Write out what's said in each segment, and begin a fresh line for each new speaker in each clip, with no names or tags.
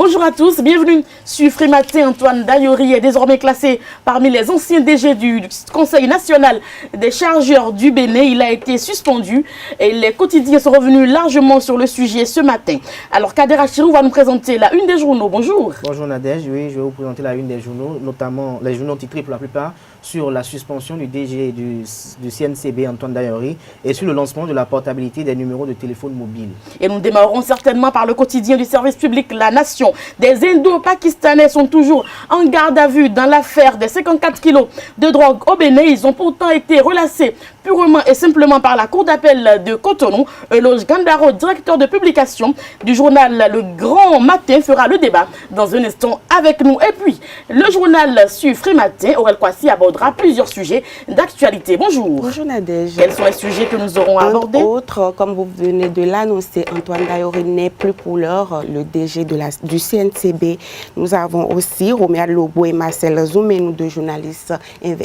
Bonjour à tous, bienvenue sur Frématin. Antoine Dayori est désormais classé parmi les anciens DG du Conseil national des chargeurs du Bénin. Il a été suspendu et les quotidiens sont revenus largement sur le sujet ce matin. Alors Kader Achirou va nous présenter la une des journaux. Bonjour.
Bonjour Nadège, oui, je vais vous présenter la une des journaux, notamment les journaux titrés pour la plupart sur la suspension du DG du CNCB, Antoine Dayori, et sur le lancement de la portabilité des numéros de téléphone mobile.
Et nous démarrerons certainement par le quotidien du service public La Nation. Des Indo-Pakistanais sont toujours en garde à vue dans l'affaire des 54 kilos de drogue au Bénin. Ils ont pourtant été relâchés purement et simplement par la Cour d'appel de Cotonou. Eloge Gandaro, directeur de publication du journal Le Grand Matin, fera le débat dans un instant avec nous. Et puis, le journal sur Frématin, Aurel Kwasi abordera plusieurs sujets d'actualité. Bonjour.
Bonjour Nadège.
Quels sont les sujets que nous aurons abordés?
Entre autres, comme vous venez de l'annoncer, Antoine Dayori n'est plus pour l'heure le DG du CNCB. Nous avons aussi Roméa Lobo et Marcel Zoumé, nous deux journalistes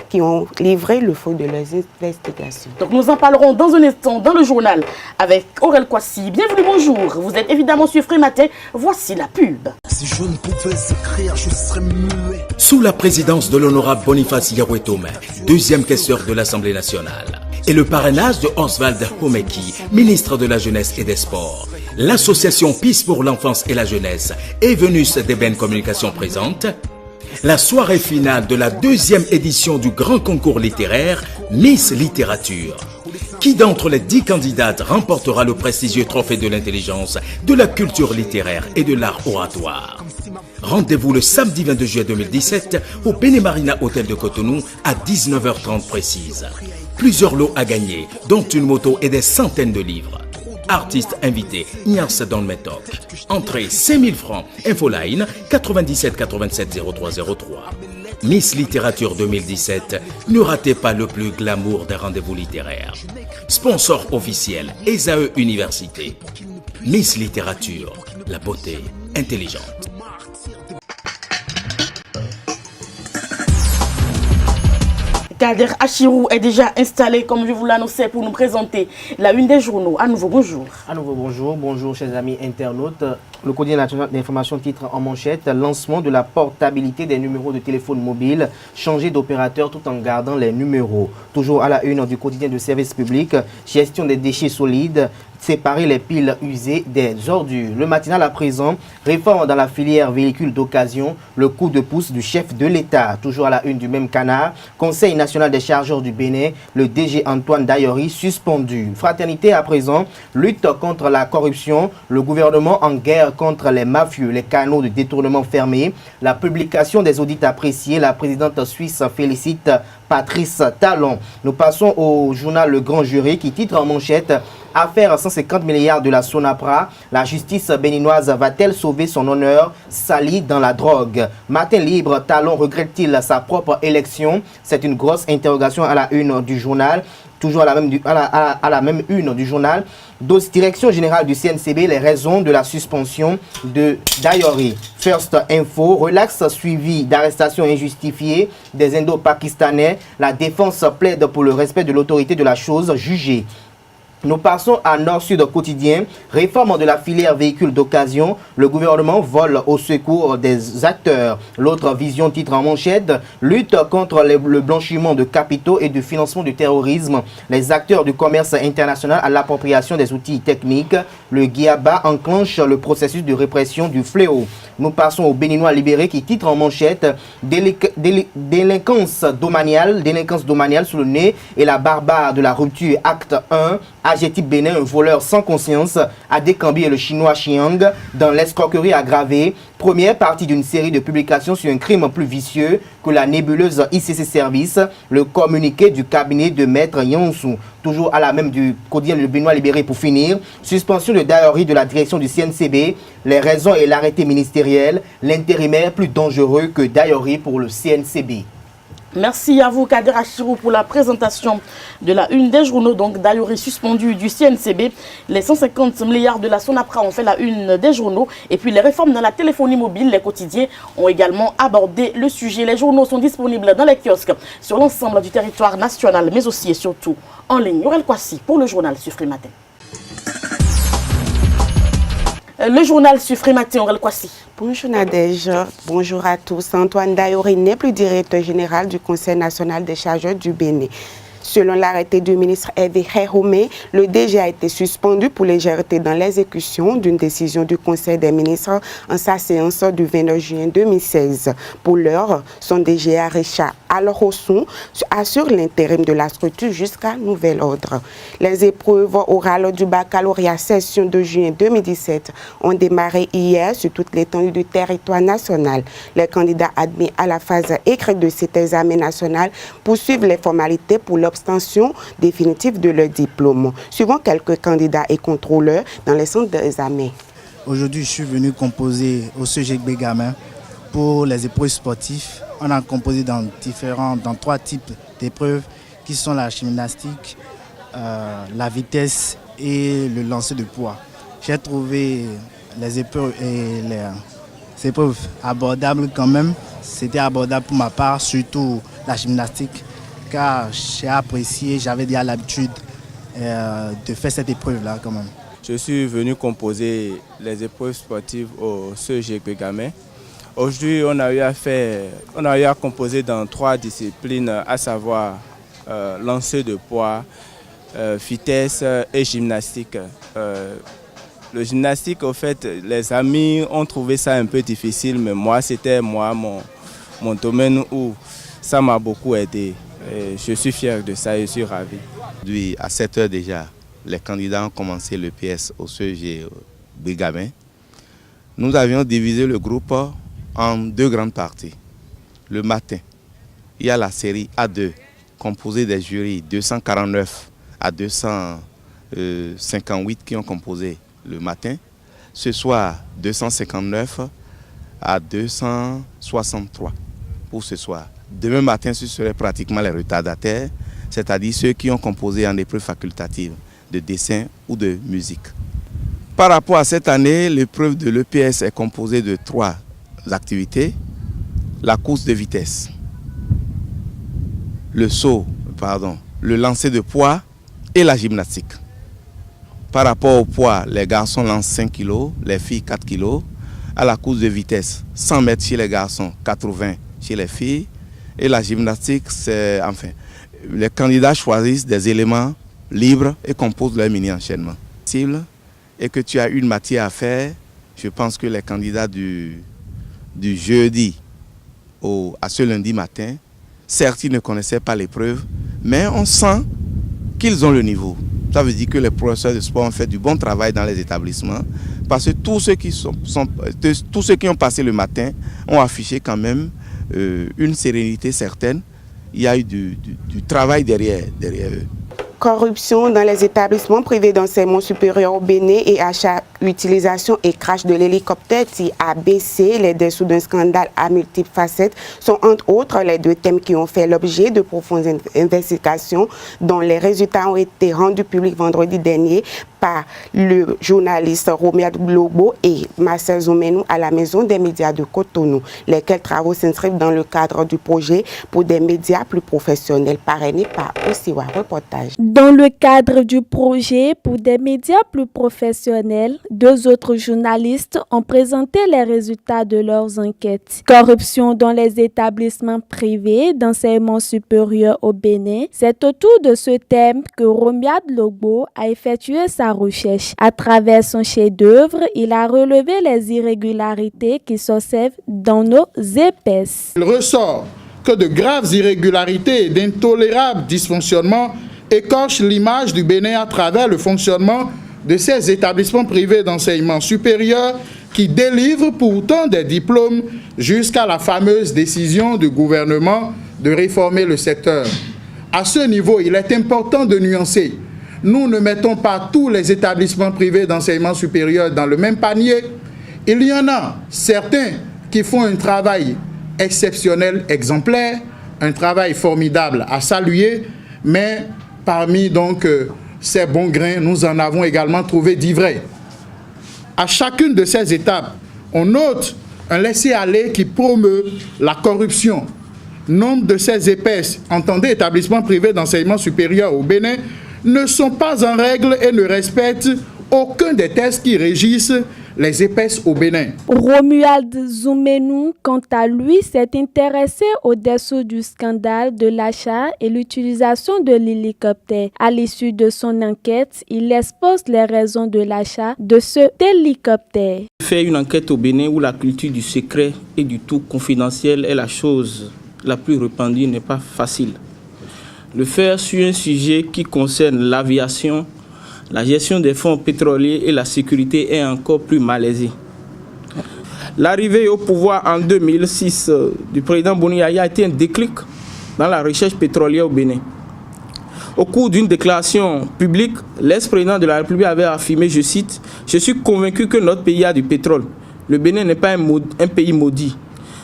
qui ont livré le fruit de leurs investigations.
Donc nous en parlerons dans un instant dans le journal avec Aurel Kwasi. Bienvenue, bonjour. Vous êtes évidemment sur Frématin. Voici la pub.
Si je ne pouvais écrire, je serais muet.
Sous la présidence de l'honorable Boniface Yarouetoumé, deuxième questeur de l'Assemblée nationale, et le parrainage de Oswald Homeki, ministre de la Jeunesse et des Sports, l'association Peace pour l'enfance et la jeunesse et Venus d'Eben Communication présente la soirée finale de la deuxième édition du grand concours littéraire Miss Littérature. Qui d'entre les 10 candidates remportera le prestigieux trophée de l'intelligence, de la culture littéraire et de l'art oratoire? Rendez-vous le samedi 22 juillet 2017 au Benemarina Hôtel de Cotonou à 19h30 précise. Plusieurs lots à gagner, dont une moto et des centaines de livres. Artistes invités, Nias dans le Métoc. Entrée 5000 francs. Infoline 97 87 0303. Miss Littérature 2017, ne ratez pas le plus glamour des rendez-vous littéraires. Sponsor officiel, ESAE Université. Miss Littérature, la beauté intelligente.
Kader Achirou est déjà installé, comme je vous l'annonçais, pour nous présenter la une des journaux. À nouveau, bonjour.
À nouveau, bonjour. Bonjour, chers amis internautes. Le quotidien national d'information titre en manchette: lancement de la portabilité des numéros de téléphone mobile, changer d'opérateur tout en gardant les numéros. Toujours à la une du quotidien de service public, gestion des déchets solides, séparer les piles usées des ordures. Le matinal à présent, réforme dans la filière véhicules d'occasion, le coup de pouce du chef de l'État. Toujours à la une du même canard, Conseil national des chargeurs du Bénin, le DG Antoine Dayori suspendu. Fraternité à présent, lutte contre la corruption, le gouvernement en guerre contre les mafieux, les canaux de détournement fermés, la publication des audits appréciés, la présidente suisse félicite Patrice Talon. Nous passons au journal Le Grand Jury qui titre en manchette: affaire à 150 milliards de la Sonapra, la justice béninoise va-t-elle sauver son honneur sali dans la drogue? Matin libre, Talon regrette-t-il sa propre élection? C'est une grosse interrogation à la une du journal. Toujours à la même une du journal. Direction générale du CNCB, les raisons de la suspension de Dayori. First Info, relax suivi d'arrestations injustifiées des Indo-Pakistanais. La défense plaide pour le respect de l'autorité de la chose jugée. Nous passons à Nord-Sud quotidien. Réforme de la filière véhicules d'occasion. Le gouvernement vole au secours des acteurs. L'autre vision titre en manchette: lutte contre le blanchiment de capitaux et du financement du terrorisme. Les acteurs du commerce international à l'appropriation des outils techniques. Le GIABA enclenche le processus de répression du fléau. Nous passons au Béninois libéré qui titre en manchette: délinquance domaniale sous le nez et la barbare de la rupture acte 1. Adjectif Bénin, un voleur sans conscience a décambié le chinois Chiang dans l'escroquerie aggravée. Première partie d'une série de publications sur un crime plus vicieux que la nébuleuse ICC Service, le communiqué du cabinet de Maître Yonsou. Toujours à la même du quotidien Le Béninois libéré pour finir. Suspension de Dayori de la direction du CNCB, les raisons et l'arrêté ministériel, l'intérimaire plus dangereux que Dayori pour le CNCB.
Merci à vous, Kader Achirou, pour la présentation de la une des journaux. Donc, Dayori suspendu du CNCB. Les 150 milliards de la Sonapra ont fait la une des journaux. Et puis, les réformes dans la téléphonie mobile, les quotidiens ont également abordé le sujet. Les journaux sont disponibles dans les kiosques sur l'ensemble du territoire national, mais aussi et surtout en ligne. Aurel Kwasi pour le journal sur Frématin. Le journal Sufrimati Aurel Kwasi.
Bonjour Nadège, bonjour à tous. Antoine Dayoré n'est plus directeur général du Conseil national des chargeurs du Bénin. Selon l'arrêté du ministre Hervé Héroumé, le DG a été suspendu pour légèreté dans l'exécution d'une décision du Conseil des ministres en sa séance du 29 juin 2016. Pour l'heure, son DG Richard Alrosson assure l'intérim de la structure jusqu'à nouvel ordre. Les épreuves orales du baccalauréat session de juin 2017 ont démarré hier sur toute l'étendue du territoire national. Les candidats admis à la phase écrite de cet examen national poursuivent les formalités pour l'obtention définitive de leur diplôme, suivant quelques candidats et contrôleurs dans les centres d'examen.
Aujourd'hui, je suis venu composer au CGB Gamin pour les épreuves sportives. On a composé dans 3 types d'épreuves qui sont la gymnastique, la vitesse et le lancer de poids. J'ai trouvé les épreuves abordables quand même. C'était abordable pour ma part, surtout la gymnastique, car j'ai apprécié, j'avais déjà l'habitude de faire cette épreuve-là quand même.
Je suis venu composer les épreuves sportives au CGB Gamin. Aujourd'hui, on a eu à composer dans 3 disciplines, à savoir lancer de poids, vitesse et gymnastique. Le gymnastique, au fait, les amis ont trouvé ça un peu difficile, mais moi, c'était mon domaine où ça m'a beaucoup aidé. Et je suis fier de ça et je suis ravi.
Aujourd'hui, à 7 h déjà, les candidats ont commencé le PS au CEG Gamin. Nous avions divisé le groupe en 2 grandes parties. Le matin, il y a la série A2, composée des jurys 249 à 258 qui ont composé le matin. Ce soir, 259 à 263 pour ce soir. Demain matin, ce serait pratiquement les retardataires, c'est-à-dire ceux qui ont composé en épreuve facultative de dessin ou de musique. Par rapport à cette année, l'épreuve de l'EPS est composée de 3 activités. La course de vitesse, le saut, le lancer de poids et la gymnastique. Par rapport au poids, les garçons lancent 5 kg, les filles 4 kg. À la course de vitesse, 100 mètres chez les garçons, 80 chez les filles. Et la gymnastique, c'est les candidats choisissent des éléments libres et composent leur mini-enchaînement. Et que tu as une matière à faire, je pense que les candidats du jeudi à ce lundi matin, certes ils ne connaissaient pas l'épreuve, mais on sent qu'ils ont le niveau. Ça veut dire que les professeurs de sport ont fait du bon travail dans les établissements, parce que tous ceux qui ont passé le matin ont affiché quand même une sérénité certaine. Il y a eu du travail derrière eux.
Corruption dans les établissements privés d'enseignement supérieur au Bénin et achat, utilisation et crash de l'hélicoptère ABC, les dessous d'un scandale à multiples facettes, sont entre autres les 2 thèmes qui ont fait l'objet de profondes investigations dont les résultats ont été rendus publics vendredi dernier par le journaliste Roméa Lobo et Marcel Zoumenou à la Maison des médias de Cotonou, lesquels travaux s'inscrivent dans le cadre du projet pour des médias plus professionnels parrainé par Osiwa Reportage.
Dans le cadre du projet pour des médias plus professionnels, 2 autres journalistes ont présenté les résultats de leurs enquêtes. Corruption dans les établissements privés d'enseignement supérieur au Bénin, c'est autour de ce thème que Roméa Lobo a effectué sa recherche. À travers son chef-d'œuvre, il a relevé les irrégularités qui s'observent dans nos EPS.
Il ressort que de graves irrégularités et d'intolérables dysfonctionnements écorchent l'image du Bénin à travers le fonctionnement de ces établissements privés d'enseignement supérieur qui délivrent pourtant des diplômes jusqu'à la fameuse décision du gouvernement de réformer le secteur. À ce niveau, il est important de nuancer. Nous ne mettons pas tous les établissements privés d'enseignement supérieur dans le même panier. Il y en a certains qui font un travail exceptionnel, exemplaire, un travail formidable à saluer, mais parmi donc ces bons grains, nous en avons également trouvé d'ivraies. À chacune de ces étapes, on note un laisser-aller qui promeut la corruption. Nombre de ces EPS, entendez établissements privés d'enseignement supérieur au Bénin, ne sont pas en règle et ne respectent aucun des tests qui régissent les épaisses au Bénin.
Romuald Zoumenou, quant à lui, s'est intéressé au dessous du scandale de l'achat et l'utilisation de l'hélicoptère. À l'issue de son enquête, il expose les raisons de l'achat de cet hélicoptère.
Faire une enquête au Bénin où la culture du secret et du tout confidentiel est la chose la plus répandue n'est pas facile. Le faire sur un sujet qui concerne l'aviation, la gestion des fonds pétroliers et la sécurité est encore plus malaisée. L'arrivée au pouvoir en 2006 du président Boni Yaya a été un déclic dans la recherche pétrolière au Bénin. Au cours d'une déclaration publique, l'ex-président de la République avait affirmé, je cite, « Je suis convaincu que notre pays a du pétrole. Le Bénin n'est pas un pays maudit.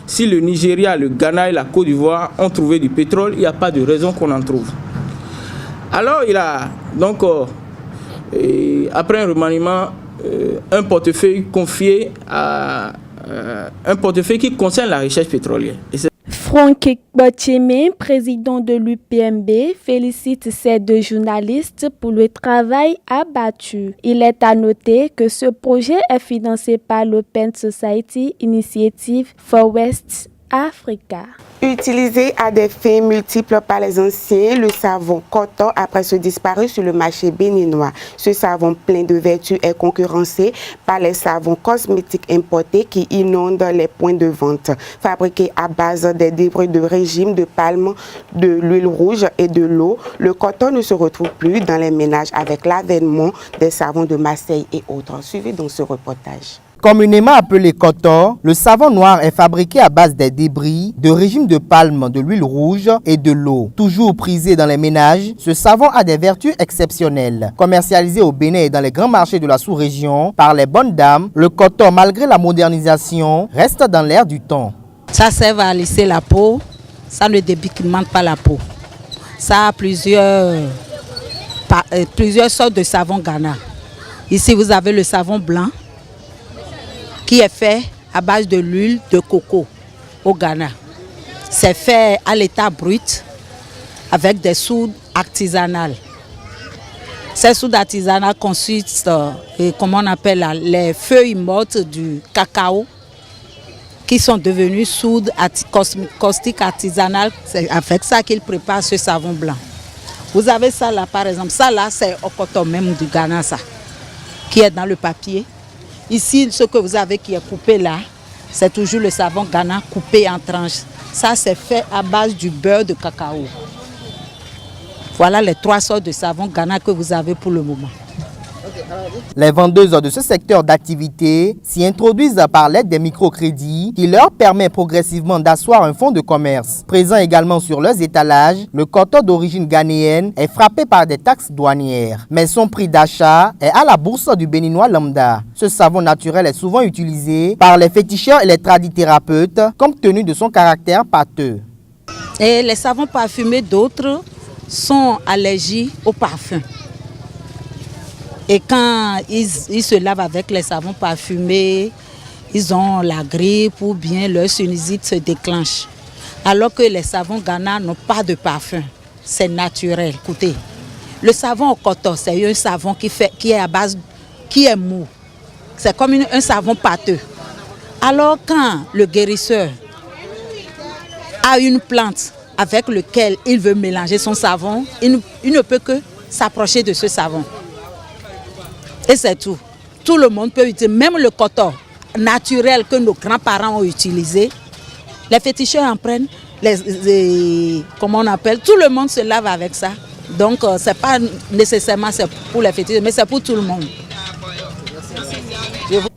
Si le Nigeria, le Ghana et la Côte d'Ivoire ont trouvé du pétrole, il n'y a pas de raison qu'on en trouve. » Alors il a donc... après un remaniement, un portefeuille confié à un portefeuille qui concerne la recherche pétrolière.
Franck Botcheme, président de l'UPMB, félicite ces deux journalistes pour le travail abattu. Il est à noter que ce projet est financé par l'Open Society Initiative for West Africa.
Utilisé à des fins multiples par les anciens, le savon coton a presque disparu sur le marché béninois. Ce savon plein de vertus est concurrencé par les savons cosmétiques importés qui inondent les points de vente. Fabriqué à base des débris de régime de palme, de l'huile rouge et de l'eau, le coton ne se retrouve plus dans les ménages avec l'avènement des savons de Marseille et autres. Suivez donc ce reportage.
Communément appelé coton, le savon noir est fabriqué à base des débris, de régime de palme, de l'huile rouge et de l'eau. Toujours prisé dans les ménages, ce savon a des vertus exceptionnelles. Commercialisé au Bénin et dans les grands marchés de la sous-région par les bonnes dames, le coton, malgré la modernisation, reste dans l'air du temps.
Ça sert à lisser la peau, ça ne dépigmente pas la peau. Ça a plusieurs sortes de savon Ghana. Ici, vous avez le savon blanc, qui est fait à base de l'huile de coco au Ghana. C'est fait à l'état brut avec des soudes artisanales. Ces soudes artisanales consistent, comment on appelle, les feuilles mortes du cacao qui sont devenues soudes caustiques artisanales. C'est avec ça qu'ils préparent ce savon blanc. Vous avez ça là par exemple, ça là c'est au coton même du Ghana ça, qui est dans le papier. Ici, ce que vous avez qui est coupé là, c'est toujours le savon Ghana coupé en tranches. Ça, c'est fait à base du beurre de cacao. Voilà les 3 sortes de savon Ghana que vous avez pour le moment.
Les vendeuses de ce secteur d'activité s'y introduisent par l'aide des microcrédits qui leur permet progressivement d'asseoir un fonds de commerce. Présent également sur leurs étalages, le coton d'origine ghanéenne est frappé par des taxes douanières. Mais son prix d'achat est à la bourse du béninois lambda. Ce savon naturel est souvent utilisé par les féticheurs et les tradithérapeutes compte tenu de son caractère pâteux.
Et les savons parfumés d'autres sont allergiques au parfum. Et quand ils se lavent avec les savons parfumés, ils ont la grippe ou bien leur sinusite se déclenche. Alors que les savons Ghana n'ont pas de parfum. C'est naturel. Écoutez, le savon au coton, c'est un savon qui est à base, qui est mou. C'est comme un savon pâteux. Alors quand le guérisseur a une plante avec laquelle il veut mélanger son savon, il ne peut que s'approcher de ce savon. Et c'est tout. Tout le monde peut utiliser, même le coton naturel que nos grands-parents ont utilisé. Les féticheurs en prennent, comment on appelle, tout le monde se lave avec ça. Donc, ce n'est pas nécessairement pour les féticheurs, mais c'est pour tout le monde.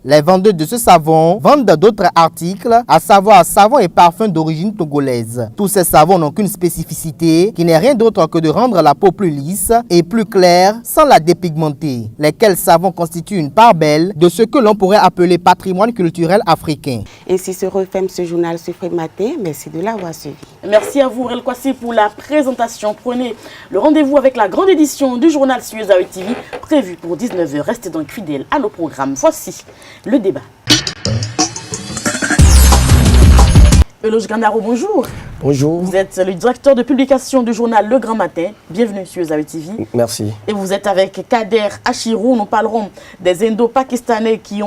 Les vendeurs de ce savon vendent d'autres articles, à savoir savons et parfums d'origine togolaise. Tous ces savons n'ont qu'une spécificité qui n'est rien d'autre que de rendre la peau plus lisse et plus claire sans la dépigmenter. Lesquels savons constituent une part belle de ce que l'on pourrait appeler patrimoine culturel africain.
Ainsi se referme ce journal Suffrage Matin. Merci de l'avoir suivi.
Merci à vous, Rel Kwasi, pour la présentation. Prenez le rendez-vous avec la grande édition du journal Suez TV, prévue pour 19h. Restez donc fidèles à nos programmes. Voici le débat. Eloge Gandaro, bonjour.
Bonjour.
Vous êtes le directeur de publication du journal Le Grand Matin. Bienvenue sur Zawi TV.
Merci.
Et vous êtes avec Kader Achirou. Nous parlerons des Indo-Pakistanais qui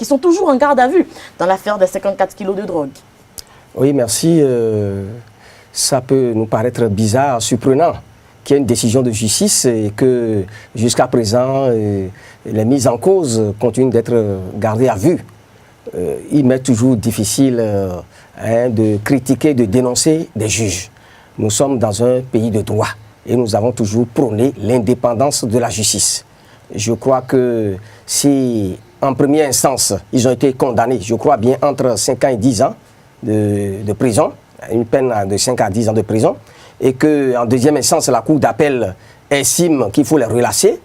sont toujours en garde à vue dans l'affaire des 54 kilos de drogue.
Oui, merci. Ça peut nous paraître bizarre, surprenant qu'il y ait une décision de justice et que jusqu'à présent, les mises en cause continuent d'être gardées à vue. Il m'est toujours difficile de critiquer, de dénoncer des juges. Nous sommes dans un pays de droit et nous avons toujours prôné l'indépendance de la justice. Je crois que si en première instance, ils ont été condamnés, je crois bien, entre 5 ans et 10 ans de prison, une peine de 5 à 10 ans de prison, et qu'en deuxième instance, la Cour d'appel estime qu'il faut les relâcher,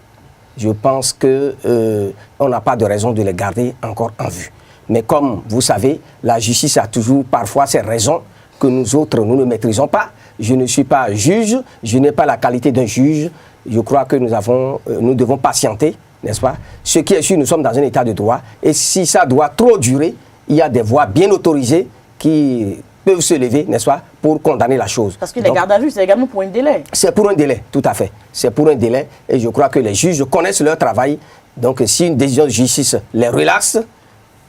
je pense qu'on n'a pas de raison de les garder encore en vue. Mais comme vous savez, la justice a toujours parfois ses raisons que nous autres, nous ne maîtrisons pas. Je ne suis pas juge, je n'ai pas la qualité d'un juge. Je crois que nous devons patienter, n'est-ce pas? Ce qui est sûr, nous sommes dans un état de droit. Et si ça doit trop durer, il y a des voies bien autorisées qui peuvent se lever, n'est-ce pas, pour condamner la chose.
Parce que les gardes à vue, c'est également pour un délai.
C'est pour un délai, tout à fait. C'est pour un délai. Et je crois que les juges connaissent leur travail. Donc si une décision de justice les relaxe,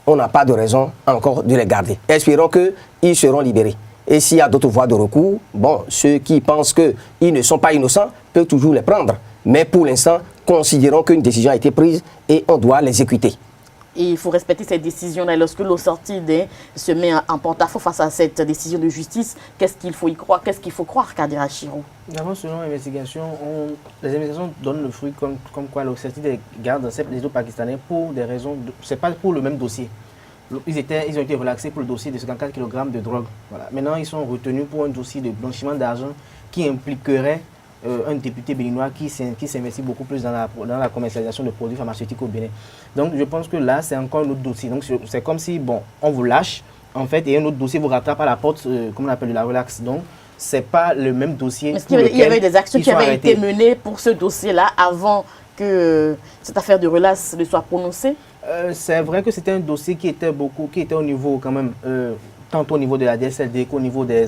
on n'a pas de raison encore de les garder. Espérons qu'ils seront libérés. Et s'il y a d'autres voies de recours, bon, ceux qui pensent qu'ils ne sont pas innocents peuvent toujours les prendre. Mais pour l'instant, considérons qu'une décision a été prise et on doit l'exécuter.
Et il faut respecter cette décision-là. Lorsque l'Ossortide se met en porte-à-faux face à cette décision de justice, qu'est-ce qu'il faut y croire? Qu'est-ce qu'il faut croire, Kader Achirou?
D'abord, selon l'investigation, les investigations donnent le fruit comme quoi l'Ossortide garde les deux Pakistanais pour des raisons, c'est pas pour le même dossier. Ils ont été relaxés pour le dossier de 54 kg de drogue. Voilà. Maintenant, ils sont retenus pour un dossier de blanchiment d'argent qui impliquerait un député béninois qui s'investit beaucoup plus dans la commercialisation de produits pharmaceutiques au Bénin. Donc je pense que là, c'est encore un autre dossier. Donc c'est comme si, bon, on vous lâche, en fait, et un autre dossier vous rattrape à la porte, comme on appelle de la relaxe. Donc, c'est pas le même dossier.
Est-ce qu'il y avait des actions qui avaient été menées pour ce dossier-là avant que cette affaire de relaxe ne soit prononcée?
C'est vrai que c'était un dossier qui était au niveau quand même, tant au niveau de la DSLD qu'au niveau des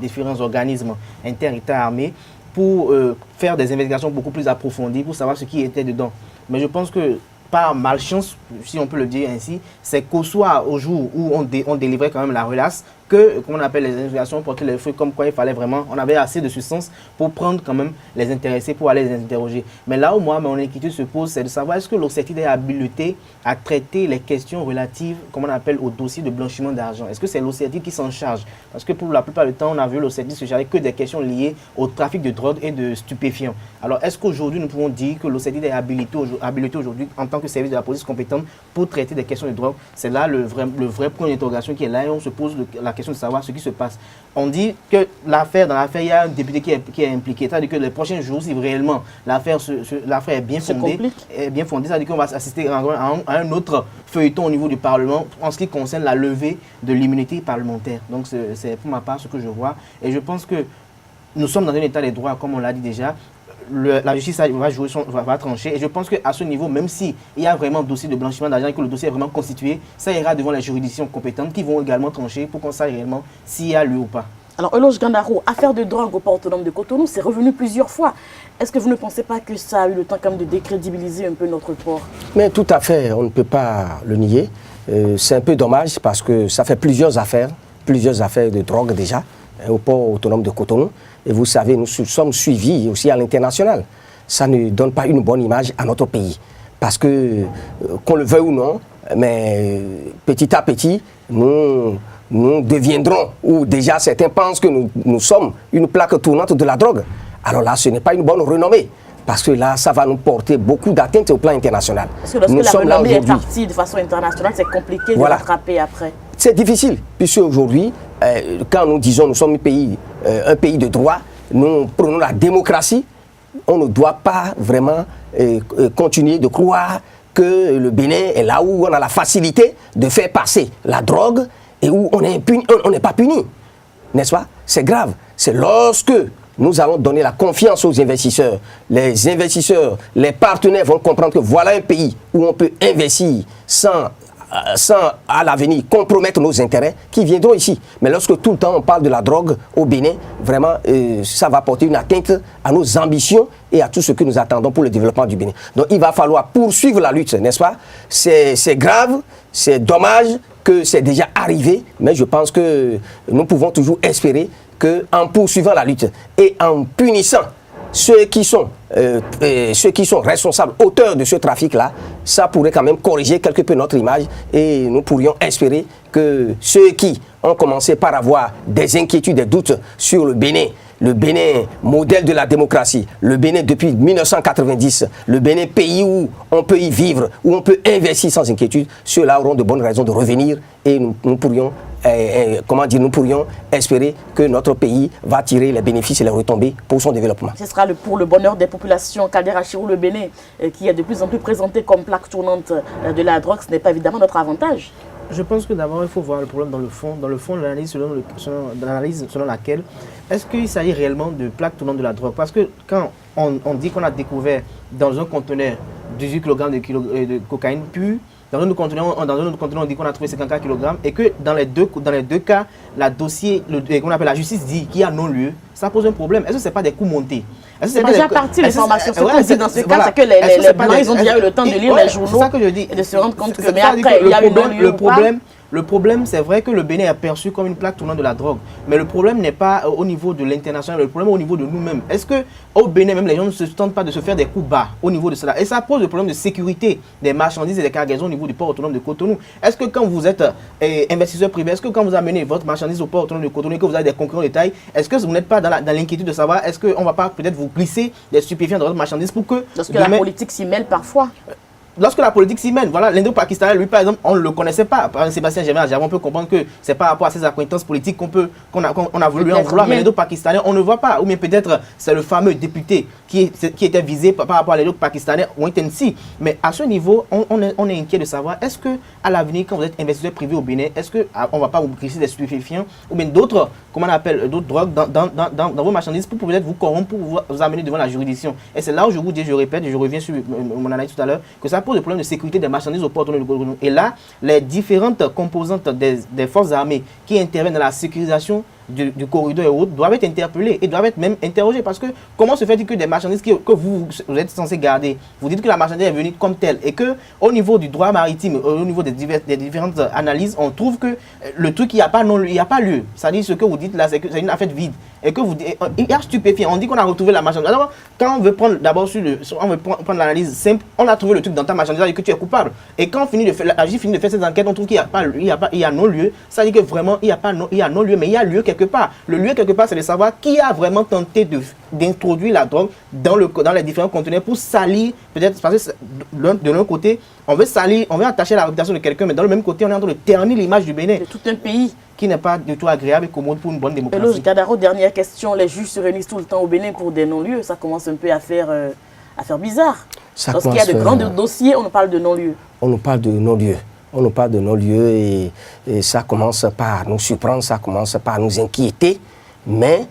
différents organismes inter-États armés, pour faire des investigations beaucoup plus approfondies, pour savoir ce qui était dedans. Mais je pense que, par malchance, si on peut le dire ainsi, c'est qu'au soir, au jour où on délivrait quand même la relaxe, que, comme on appelle les investigations, portaient les fruits, comme quoi il fallait vraiment, on avait assez de substance pour prendre quand même les intéressés, pour aller les interroger. Mais là où moi, mon inquiétude se pose, c'est de savoir est-ce que l'Ossortide est habilité à traiter les questions relatives, comme on appelle, au dossier de blanchiment d'argent. Est-ce que c'est l'Ossortide qui s'en charge? Parce que pour la plupart du temps, on a vu l'Ossortide se charger que des questions liées au trafic de drogue et de stupéfiants. Alors, est-ce qu'aujourd'hui, nous pouvons dire que l'Ossortide est habilité aujourd'hui en tant que service de la police compétente pour traiter des questions de drogue? C'est là le vrai point d'interrogation qui est là et on se pose la question de savoir ce qui se passe. On dit que dans l'affaire, il y a un député qui est impliqué. C'est-à-dire que les prochains jours, si réellement l'affaire est bien fondée, c'est-à-dire qu'on va assister à un autre feuilleton au niveau du Parlement en ce qui concerne la levée de l'immunité parlementaire. Donc c'est pour ma part ce que je vois. Et je pense que nous sommes dans un état de droit, comme on l'a dit déjà. La justice va trancher et je pense qu'à ce niveau, même s'il y a vraiment un dossier de blanchiment d'argent et que le dossier est vraiment constitué, ça ira devant les juridictions compétentes qui vont également trancher pour qu'on sache réellement s'il y a lieu ou pas.
Alors, Eloge Gandaro, affaire de drogue au port autonome de Cotonou, c'est revenu plusieurs fois. Est-ce que vous ne pensez pas que ça a eu le temps quand même de décrédibiliser un peu notre port?
Mais tout à fait, on ne peut pas le nier. C'est un peu dommage parce que ça fait plusieurs affaires de drogue déjà au port autonome de Cotonou. Et vous savez, nous sommes suivis aussi à l'international. Ça ne donne pas une bonne image à notre pays. Parce que, qu'on le veuille ou non, mais petit à petit, nous deviendrons, ou déjà certains pensent que nous sommes une plaque tournante de la drogue. Alors là, ce n'est pas une bonne renommée. Parce que là, ça va nous porter beaucoup d'atteintes au plan international.
Parce que lorsque la renommée est partie de façon internationale, c'est compliqué de rattraper après. C'est
difficile, puisque aujourd'hui, quand nous disons nous sommes un pays de droit, nous prenons la démocratie, on ne doit pas vraiment continuer de croire que le Bénin est là où on a la facilité de faire passer la drogue et où on n'est pas puni. N'est-ce pas? C'est grave. C'est lorsque nous allons donner la confiance aux investisseurs. Les investisseurs, les partenaires vont comprendre que voilà un pays où on peut investir sans à l'avenir compromettre nos intérêts qui viendront ici. Mais lorsque tout le temps on parle de la drogue au Bénin, vraiment ça va porter une atteinte à nos ambitions et à tout ce que nous attendons pour le développement du Bénin. Donc il va falloir poursuivre la lutte, n'est-ce pas? C'est grave, c'est dommage que c'est déjà arrivé, mais je pense que nous pouvons toujours espérer qu'en poursuivant la lutte et en punissant ceux qui sont responsables, auteurs de ce trafic-là, ça pourrait quand même corriger quelque peu notre image et nous pourrions espérer que ceux qui ont commencé par avoir des inquiétudes, des doutes sur le Bénin modèle de la démocratie, le Bénin depuis 1990, le Bénin pays où on peut y vivre, où on peut investir sans inquiétude, ceux-là auront de bonnes raisons de revenir et nous pourrions espérer que notre pays va tirer les bénéfices et les retombées pour son développement.
Ce sera pour le bonheur des populations. Kadera Chirou, le Bénin, qui est de plus en plus présenté comme plaque tournante de la drogue, ce n'est pas évidemment notre avantage.
Je pense que d'abord, il faut voir le problème dans le fond. Dans le fond, l'analyse selon laquelle, est-ce qu'il s'agit réellement de plaques tournantes de la drogue? Parce que quand on dit qu'on a découvert dans un conteneur 18 kg de cocaïne pure, dans un autre conteneur, on dit qu'on a trouvé 54 kg et que dans les deux cas, qu'on appelle la justice dit qu'il y a non-lieu, ça pose un problème. Est-ce que ce n'est pas des coups montés?
C'est déjà parti l'information. Ce qu'on dit dans ce cas, c'est que les Blancs, ils ont déjà eu le temps de lire les journaux et de se rendre compte que, mais après, il y a eu non-lieu.
Le problème, c'est vrai que le Bénin est perçu comme une plaque tournante de la drogue. Mais le problème n'est pas au niveau de l'international, le problème est au niveau de nous-mêmes. Est-ce qu'au Bénin, même les gens ne se tentent pas de se faire des coups bas au niveau de cela? Et ça pose le problème de sécurité des marchandises et des cargaisons au niveau du port autonome de Cotonou. Est-ce que quand vous êtes investisseur privé, est-ce que quand vous amenez votre marchandise au port autonome de Cotonou et que vous avez des concurrents de taille, est-ce que vous n'êtes pas dans l'inquiétude de savoir, est-ce qu'on ne va pas peut-être vous glisser des stupéfiants dans votre marchandise pour que...
Parce que la politique s'y mêle parfois.
Lorsque la politique s'y mène, voilà, l'indo-pakistanais, lui par exemple, on ne le connaissait pas. Par exemple, Sébastien Germain, on peut comprendre que c'est par rapport à ses acquaintances politiques qu'on a voulu lui en vouloir, mais l'indo-pakistanais, on ne voit pas. Ou bien peut-être c'est le fameux député qui était visé par rapport à l'indo-pakistanais, Ouintensi. Mais à ce niveau, on est inquiet de savoir, est-ce qu'à l'avenir, quand vous êtes investisseur privé au Bénin, est-ce qu'on ne va pas vous glisser des stupéfiants ou bien d'autres, comment on appelle, d'autres drogues dans vos marchandises pour peut-être vous corrompre, pour vous amener devant la juridiction. Et c'est là où je vous dis, je répète, et je reviens sur mon analyse tout à l'heure, que ça pose le problème de sécurité des marchandises au port autonome de Cotonou. Et là, les différentes composantes des forces armées qui interviennent dans la sécurisation du corridor et autres doivent être interpellées et doivent être même interrogées, parce que comment se fait-il que des marchandises que vous êtes censé garder, vous dites que la marchandise est venue comme telle et que au niveau du droit maritime, au niveau des différentes analyses, on trouve que le truc, il n'y a pas lieu. C'est-à-dire ce que vous dites là, c'est une affaire vide et que il y a stupéfiant. On dit qu'on a retrouvé la marchandise. Alors quand on veut prendre d'abord prendre l'analyse simple, on a trouvé le truc dans ta marchandise et que tu es coupable. Et quand la justice finit de faire cette enquête, on trouve qu'il y a non-lieu. Ça dit que vraiment il y a non-lieu, mais il y a lieu quelque part. Le lieu quelque part, c'est de savoir qui a vraiment tenté d'introduire la drogue dans les différents conteneurs pour salir, peut-être parce que de l'autre côté, on veut attacher la réputation de quelqu'un, mais dans le même côté, on est en train de ternir l'image du Bénin.
De tout un pays
qui n'est pas du tout agréable et commode pour une bonne démocratie.
Eloge Kadaro, dernière question. Les juges se réunissent tout le temps au Bénin pour des non-lieux. Ça commence un peu à faire bizarre. Lorsqu'il y a de grands dossiers, on nous parle de non-lieux.
On nous parle de non-lieux. On nous parle de non-lieux et ça commence par nous surprendre, ça commence par nous inquiéter. Mais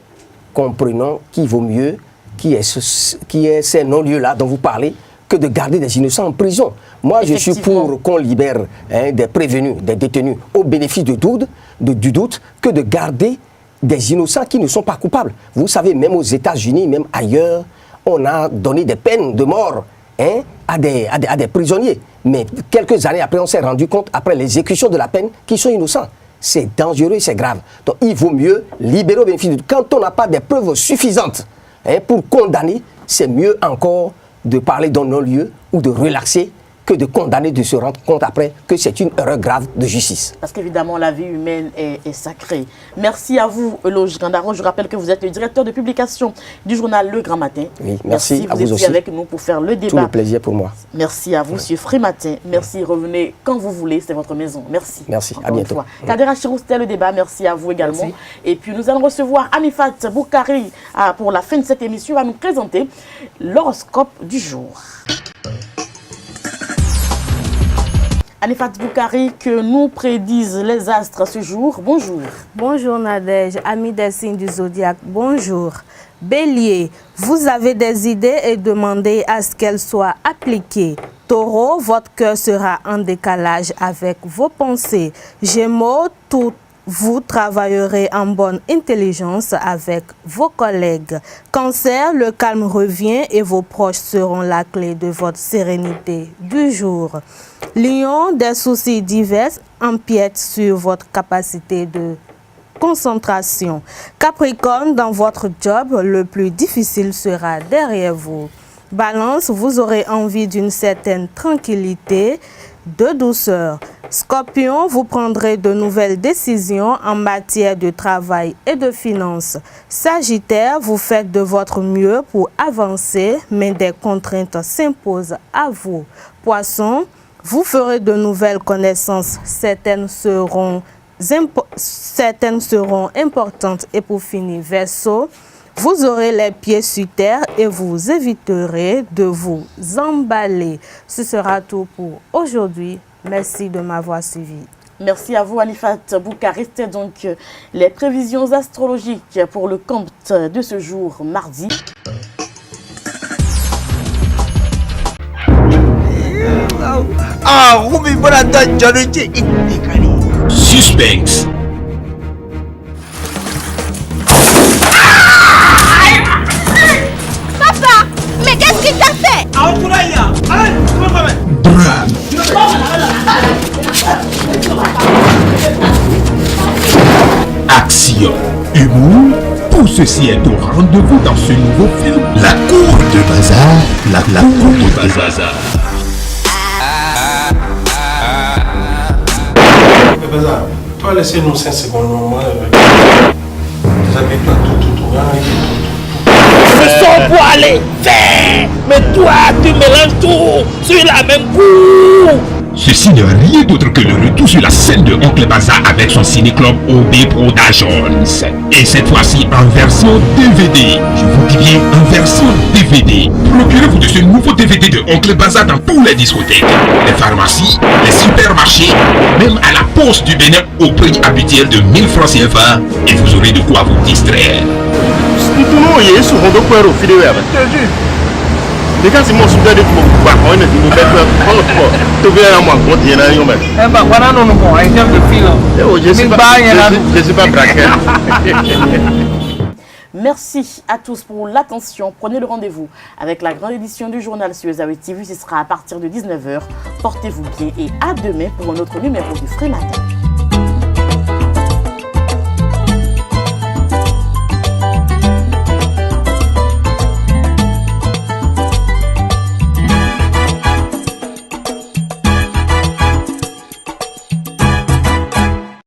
comprenons qu'il vaut mieux qu'il y ait ces non-lieux-là dont vous parlez que de garder des innocents en prison. Moi, je suis pour qu'on libère des prévenus, des détenus au bénéfice du doute, que de garder des innocents qui ne sont pas coupables. Vous savez, même aux États-Unis, même ailleurs, on a donné des peines de mort à des prisonniers. Mais quelques années après, on s'est rendu compte, après l'exécution de la peine, qu'ils sont innocents. C'est dangereux et c'est grave. Donc il vaut mieux libérer au bénéfice du doute. Quand on n'a pas des preuves suffisantes pour condamner, c'est mieux encore de parler d'un non-lieu ou de relaxer que de condamner, de se rendre compte après que c'est une erreur grave de justice.
Parce qu'évidemment, la vie humaine est sacrée. Merci à vous, Eloge Gandaro. Je rappelle que vous êtes le directeur de publication du journal Le Grand Matin.
Oui, merci à vous aussi.
Vous étiez avec nous pour faire le débat.
Tout le plaisir pour moi.
Merci à vous, Monsieur Frématin. Merci, revenez quand vous voulez, c'est votre maison. Merci.
Merci, à bientôt.
Kadera Chirou, c'était le débat. Merci à vous également.
Merci.
Et puis, nous allons recevoir Anifat Boukari pour la fin de cette émission. Il va nous présenter l'horoscope du jour. Anifat Boukari, que nous prédisent les astres ce jour. Bonjour.
Bonjour Nadège, amis des signes du zodiaque, bonjour. Bélier, vous avez des idées et demandez à ce qu'elles soient appliquées. Taureau, votre cœur sera en décalage avec vos pensées. Gémeaux, vous travaillerez en bonne intelligence avec vos collègues. Cancer, le calme revient et vos proches seront la clé de votre sérénité du jour. Lion, des soucis divers empiètent sur votre capacité de concentration. Capricorne, dans votre job, le plus difficile sera derrière vous. Balance, vous aurez envie d'une certaine tranquillité, de douceur. Scorpion, vous prendrez de nouvelles décisions en matière de travail et de finances. Sagittaire, vous faites de votre mieux pour avancer, mais des contraintes s'imposent à vous. Poisson, vous ferez de nouvelles connaissances, certaines seront importantes. Et pour finir, Verseau, vous aurez les pieds sur terre et vous éviterez de vous emballer. Ce sera tout pour aujourd'hui. Merci de m'avoir suivi.
Merci à vous, Anifat Bouka. Restez donc les prévisions astrologiques pour le compte de ce jour, mardi.
Suspense.
Papa, mais qu'est-ce qu'il t'a fait?
Action, humour, tout ceci est au rendez-vous dans ce nouveau film, La Cour de Bazar. La Cour de Bazar.
Bazar, toi laissez-nous 5 secondes, moi, vous avez pas tout.
Je sors pour aller faire, mais toi tu mélanges tout sur la même cour.
Ceci n'est rien d'autre que le retour sur la scène de Oncle Bazar avec son ciné-club OB Productions. Et cette fois-ci en version DVD. Je vous dis bien en version DVD. Procurez-vous de ce nouveau DVD de Oncle Bazar dans tous les discothèques, les pharmacies, les supermarchés, même à la poste du Bénin au prix habituel de 1000 francs CFA. Et vous aurez de quoi vous distraire.
Merci à tous pour l'attention. Prenez le rendez-vous avec la grande édition du journal sur Ezaoui TV. Ce sera à partir de 19h. Portez-vous bien et à demain pour un autre numéro du Frais Matin.